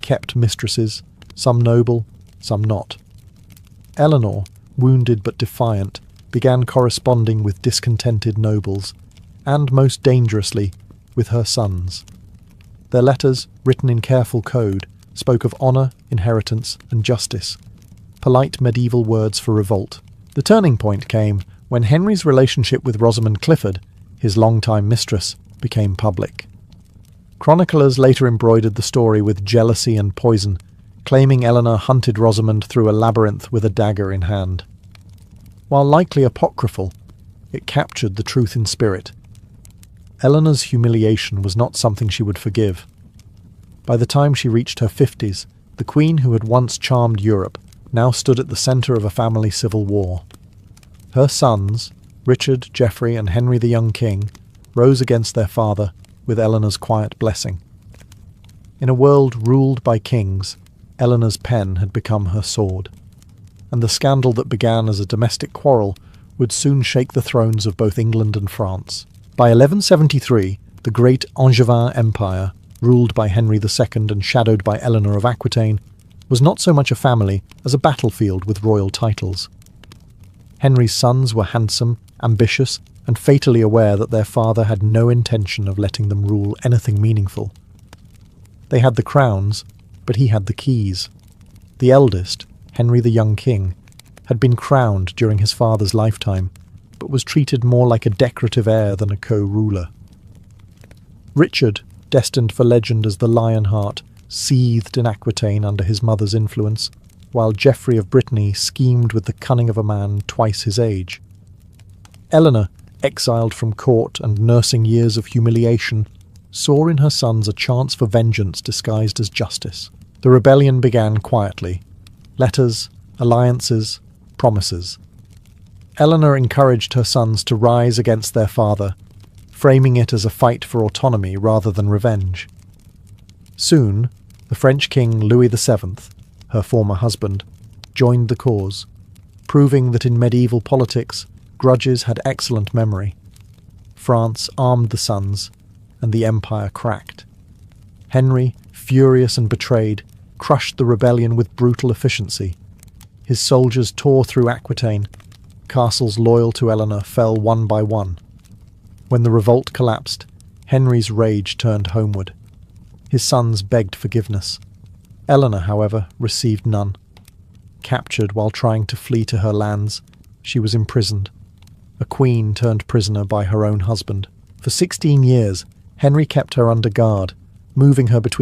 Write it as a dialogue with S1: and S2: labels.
S1: kept mistresses, some noble, some not. Eleanor, wounded but defiant, began corresponding with discontented nobles, and most dangerously, with her sons. Their letters, written in careful code, spoke of honour, inheritance, and justice, polite medieval words for revolt. The turning point came when Henry's relationship with Rosamund Clifford, his longtime mistress, became public. Chroniclers later embroidered the story with jealousy and poison, claiming Eleanor hunted Rosamund through a labyrinth with a dagger in hand. While likely apocryphal, it captured the truth in spirit. Eleanor's humiliation was not something she would forgive. By the time she reached her 50s, the queen who had once charmed Europe now stood at the centre of a family civil war. Her sons, Richard, Geoffrey, and Henry the young king, rose against their father with Eleanor's quiet blessing. In a world ruled by kings, Eleanor's pen had become her sword, and the scandal that began as a domestic quarrel would soon shake the thrones of both England and France. By 1173, the great Angevin Empire, ruled by Henry II and shadowed by Eleanor of Aquitaine, was not so much a family as a battlefield with royal titles. Henry's sons were handsome, ambitious, and fatally aware that their father had no intention of letting them rule anything meaningful. They had the crowns, but he had the keys. The eldest, Henry the young king, had been crowned during his father's lifetime, but was treated more like a decorative heir than a co-ruler. Richard, destined for legend as the Lionheart, seethed in Aquitaine under his mother's influence, while Geoffrey of Brittany schemed with the cunning of a man twice his age. Eleanor, exiled from court and nursing years of humiliation, saw in her sons a chance for vengeance disguised as justice. The rebellion began quietly. Letters, alliances, promises. Eleanor encouraged her sons to rise against their father, framing it as a fight for autonomy rather than revenge. Soon, the French king Louis VII, her former husband, joined the cause, proving that in medieval politics, grudges had excellent memory. France armed the sons, and the empire cracked. Henry, furious and betrayed, crushed the rebellion with brutal efficiency. His soldiers tore through Aquitaine. Castles loyal to Eleanor fell one by one. When the revolt collapsed, Henry's rage turned homeward. His sons begged forgiveness. Eleanor, however, received none. Captured while trying to flee to her lands, she was imprisoned. A queen turned prisoner by her own husband. For 16 years, Henry kept her under guard, moving her between